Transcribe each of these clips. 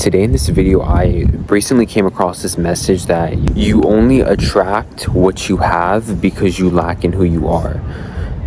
Today in this video, I recently came across this message that you only attract what you have because you lack in who you are.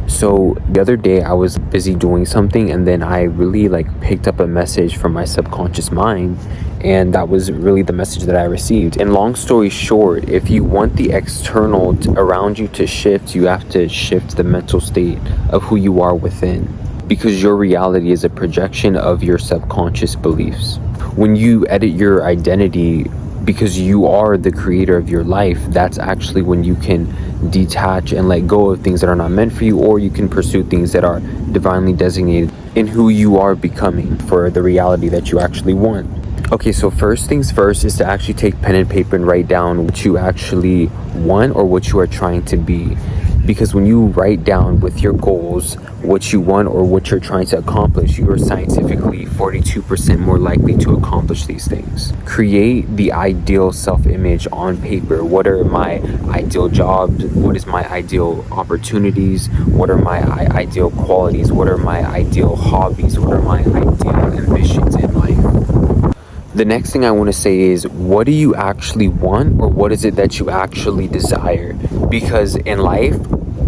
So the other day I was busy doing something, and then I really picked up a message from my subconscious mind, and that was really the message that I received. And long story short, if you want the external around you to shift, you have to shift the mental state of who you are within, because your reality is a projection of your subconscious beliefs. When you edit your identity because you are the creator of your life, that's actually when you can detach and let go of things that are not meant for you, or you can pursue things that are divinely designated in who you are becoming for the reality that you actually want. Okay, so first things first is to actually take pen and paper and write down what you actually want or what you are trying to be. Because when you write down with your goals what you want or what you're trying to accomplish, you are scientifically 42% more likely to accomplish these things. Create the ideal self-image on paper. What are my ideal jobs? What is my ideal opportunities? What are my ideal qualities? What are my ideal hobbies? What are my ideal ambitions in life? The next thing I want to say is, what do you actually want, or what is it that you actually desire? Because in life,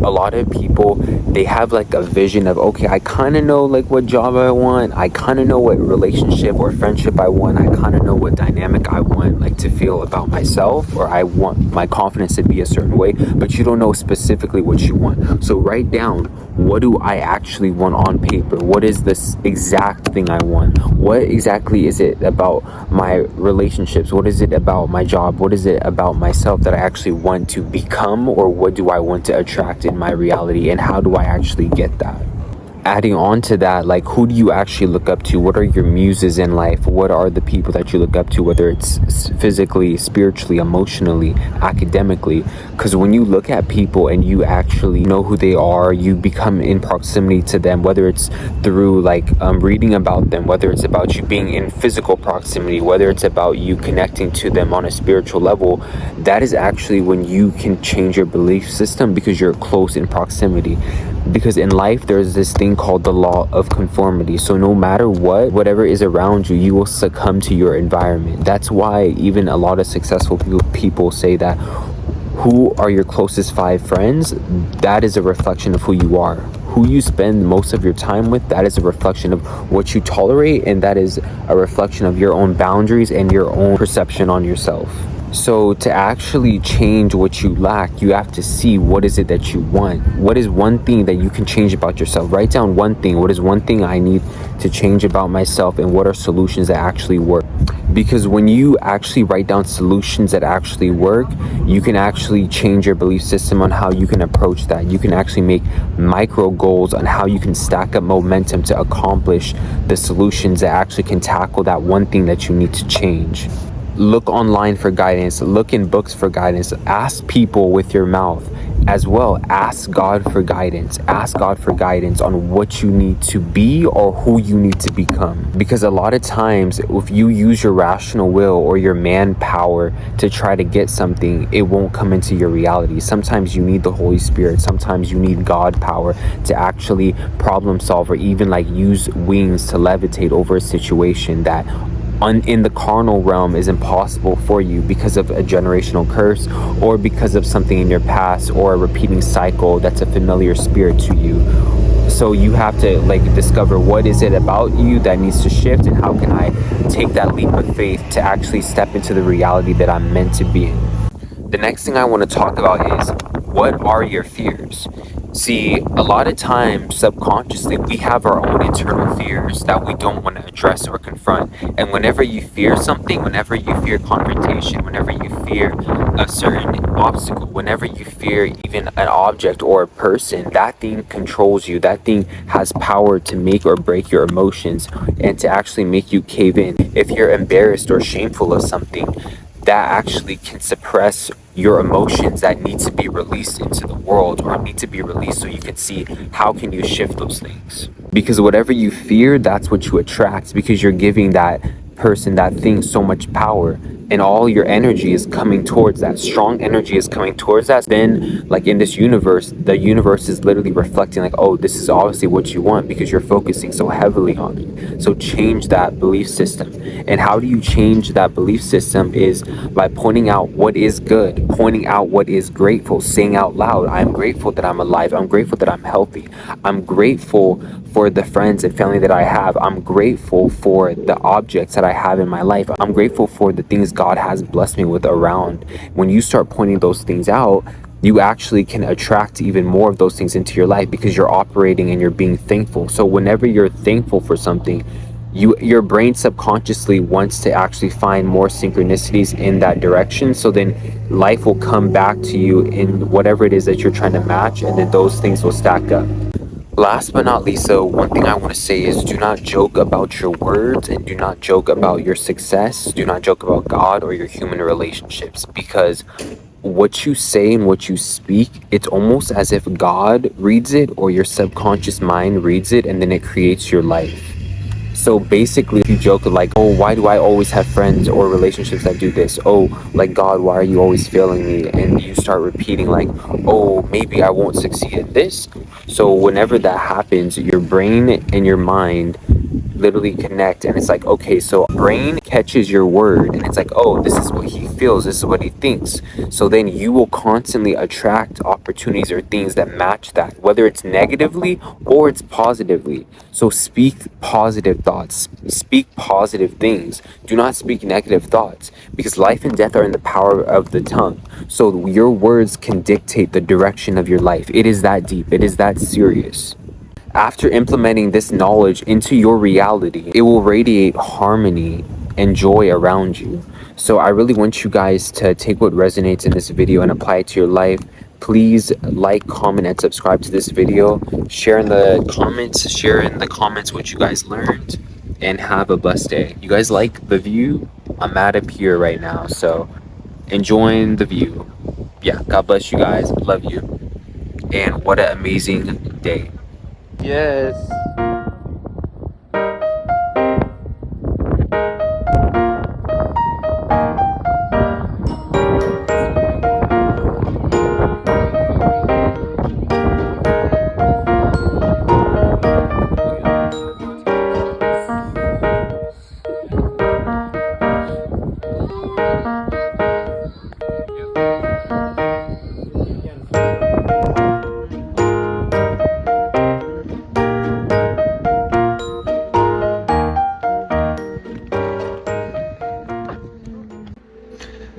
a lot of people, they have a vision of, okay, I kind of know what job I want, I kind of know what relationship or friendship I want, I kind of know what dynamic I want to feel about myself, or I want my confidence to be a certain way, but you don't know specifically what you want. So write down, what do I actually want on paper? What is this exact thing I want? What exactly is it about my relationships? What is it about my job? What is it about myself that I actually want to become, or what do I want to attract in my reality, and how do I actually get that? Adding on to that, who do you actually look up to? What are your muses in life? What are the people that you look up to, whether it's physically, spiritually, emotionally, academically? Because when you look at people and you actually know who they are, you become in proximity to them, whether it's through reading about them, whether it's about you being in physical proximity, whether it's about you connecting to them on a spiritual level. That is actually when you can change your belief system, because you're close in proximity. Because in life, there's this thing called the law of conformity. So no matter whatever is around you, you will succumb to your environment. That's why even a lot of successful people say that, who are your closest 5 friends? That is a reflection of who you are. Who you spend most of your time with, that is a reflection of what you tolerate, and that is a reflection of your own boundaries and your own perception on yourself. So to actually change what you lack, you have to see, what is it that you want? What is one thing that you can change about yourself? Write down one thing. What is one thing I need to change about myself, and what are solutions that actually work? Because when you actually write down solutions that actually work, you can actually change your belief system on how you can approach that. You can actually make micro goals on how you can stack up momentum to accomplish the solutions that actually can tackle that one thing that you need to change. Look online for guidance. Look in books for guidance. Ask people with your mouth as well. Ask God for guidance. Ask God for guidance on what you need to be or who you need to become. Because a lot of times, if you use your rational will or your manpower to try to get something, it won't come into your reality. Sometimes you need the Holy Spirit. Sometimes you need God power to actually problem solve, or even use wings to levitate over a situation that in the carnal realm is impossible for you, because of a generational curse, or because of something in your past, or a repeating cycle that's a familiar spirit to you. So you have to discover, what is it about you that needs to shift, and how can I take that leap of faith to actually step into the reality that I'm meant to be in. The next thing I want to talk about is, what are your fears? See, a lot of times, subconsciously, we have our own internal fears that we don't want to address or confront. And whenever you fear something, whenever you fear confrontation, whenever you fear a certain obstacle, whenever you fear even an object or a person, that thing controls you. That thing has power to make or break your emotions, and to actually make you cave in. If you're embarrassed or shameful of something, that actually can suppress your emotions that need to be released into the world, or need to be released so you can see how can you shift those things. Because whatever you fear, that's what you attract, because you're giving that person, that thing, so much power. and all your energy is coming towards that, strong energy is coming towards that, then like in this universe, the universe is literally reflecting like, oh, this is obviously what you want because you're focusing so heavily on it. So change that belief system. And how do you change that belief system is by pointing out what is good, pointing out what is grateful, saying out loud, I'm grateful that I'm alive, I'm grateful that I'm healthy, I'm grateful for the friends and family that I have, I'm grateful for the objects that I have in my life, I'm grateful for the things God has blessed me with around. When you start pointing those things out, you actually can attract even more of those things into your life because you're operating and you're being thankful. So whenever you're thankful for something, your brain subconsciously wants to actually find more synchronicities in that direction. So then life will come back to you in whatever it is that you're trying to match, and then those things will stack up. Last but not least, so one thing I want to say is do not joke about your words and do not joke about your success. Do not joke about God or your human relationships, because what you say and what you speak, it's almost as if God reads it or your subconscious mind reads it, and then it creates your life. So basically, if you joke like, oh, why do I always have friends or relationships that do this? Oh, like, God, why are you always failing me? And you start repeating like, oh, maybe I won't succeed at this. So whenever that happens, your brain and your mind literally connect, and it's like, okay, so brain catches your word and it's like, oh, this is what he feels, this is what he thinks. So then you will constantly attract opportunities or things that match that, whether it's negatively or it's positively. So speak positive thoughts, speak positive things, do not speak negative thoughts, because life and death are in the power of the tongue. So your words can dictate the direction of your life. It is that deep, it is that serious. After implementing this knowledge into your reality, it will radiate harmony and joy around you. So I really want you guys to take what resonates in this video and apply it to your life. Please like, comment, and subscribe to this video. Share in the comments what you guys learned, and have a blessed day. You guys like the view? I'm at a pier right now, so enjoying the view. Yeah, God bless you guys. Love you. And what an amazing day. Yes.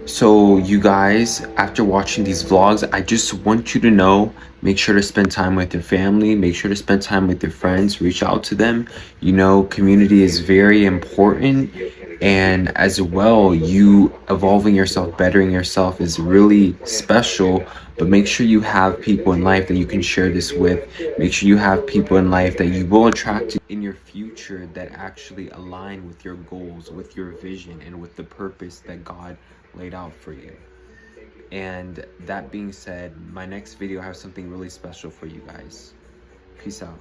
So you guys, after watching these vlogs, I just want you to know, make sure to spend time with your family, make sure to spend time with your friends, reach out to them. You know, community is very important, and as well, you evolving yourself, bettering yourself is really special. But make sure you have people in life that you can share this with. Make sure you have people in life that you will attract in your future that actually align with your goals, with your vision, and with the purpose that God laid out for you. And that being said, my next video, I have something really special for you guys. Peace out.